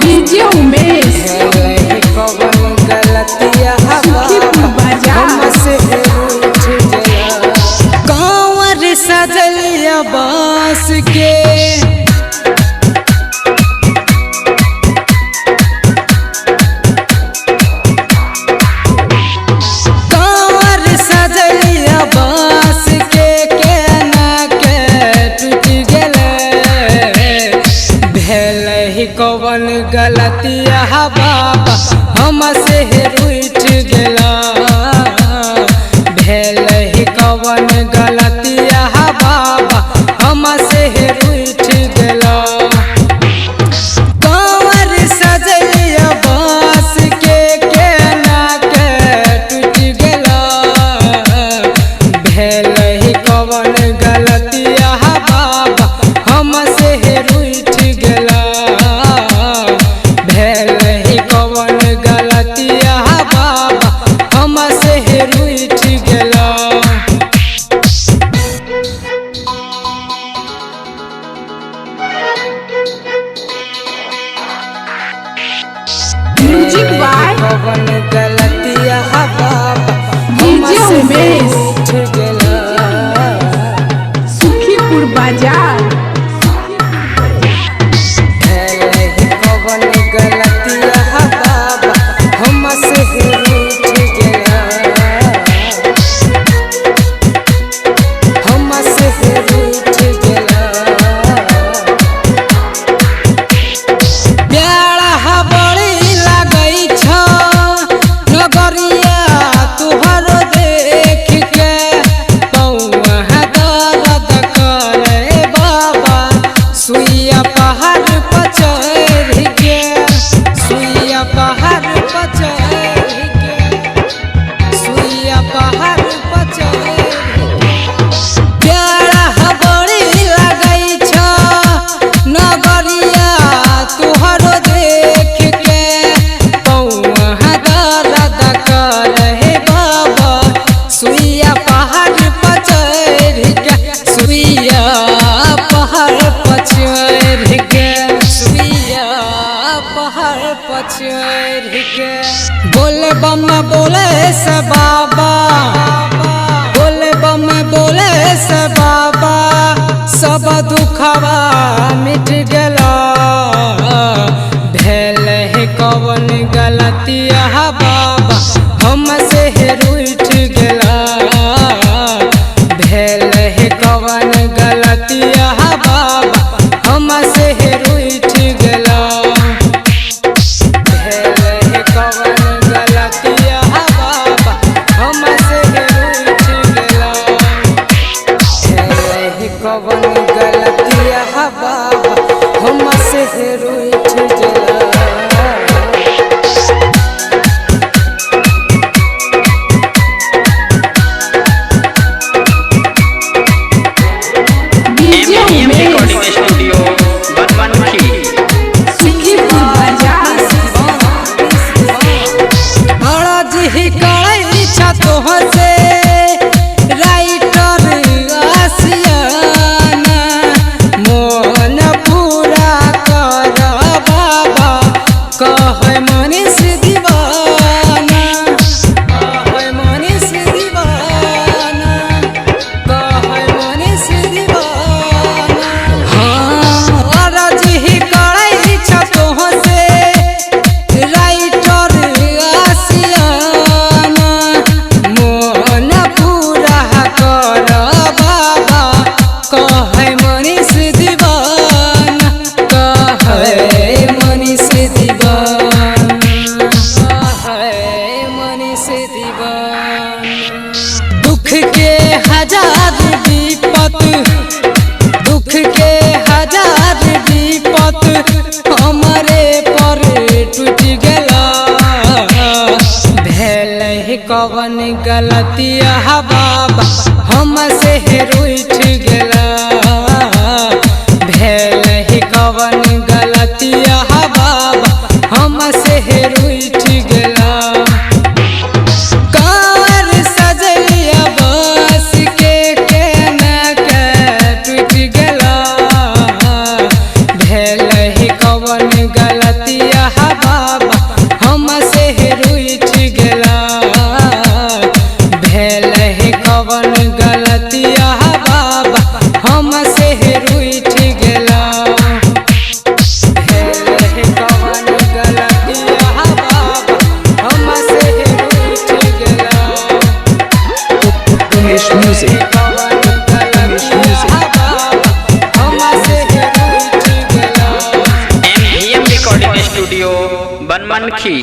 DJ Umesh कवन गलतिया हमसे रूठ गया। कांवर सजलिया बांस के कवन गलतिया बाबा हमसे रूठ गया। भेल ही कवन गलतिया बाबा हमसे रूठ गया। कांवर सजलिया बांस के केना के टूट गया। भेल ही कवन गलतिया बाबा हमसे रूठ गया। म्यूजिक बाय कवन गलतिया बाबा डीजे उमेश रूठ गया। सुखीपुर बाजार कवन गलतिया बाबा हमसे रूठ गया। हमसे रूठ गया। प्यारा बड़ी लगई छ नगरिया तुहर देख के पौआ दर्द करे बाबा सुइया पहाड़ पर चढ़ के। सुइया पहाड़ पर चढ़ के। सुइया पहाड़ पर चढ़ प्यारा बड़ी लगई छ नगरिया तुहर देख के पौआ दर्द करे बाबा सुइया पहाड़ पर चढ़ के। सुइया पहाड़ पर चढ़ के। सुइया पहाड़ पर चढ़ के। बोले बम बोले से बाबा बोले बम बोले से बाबा सब दुखवा मिट गया। भेल है कवन गलतिया बाबा हमसे रूठ गया। भेल है कवन गलतिया बाबा हमसे रूठ गया। भेल है कवन गलतिया बाबा हमसे रूठ गया। भेल है कवन गलतिया बाबा हमसे रूठ गया। DJ Umesh recording studio Banmankhi. Sukhipur बाजार अरज ही करई छ तोहसे राइटर आसियाना मोन पूरा कर बाबा कह मनीष दीवाना। कह मनीष दीवाना। कह मनीष दीवाना। हाँ अरज ही करई छ तोहसे राइटर आसियाना मोन पूरा कर बाबा कह मनीष दीवाना। कह मनीष दीवाना। कह मनीष दीवाना। दुख के हजार विपत दुख के हजार विपत हमारे पर टूट गया। भेल है कवन गलतिया बाबा हमसे रूठ गया। भेल है कवन गलतिया बाबा हमसे रूठ गया। कांवर सजलिया बांस के केना के टूट गया। भेल ही कवन गलतिया स्टूडियो बनमनखी।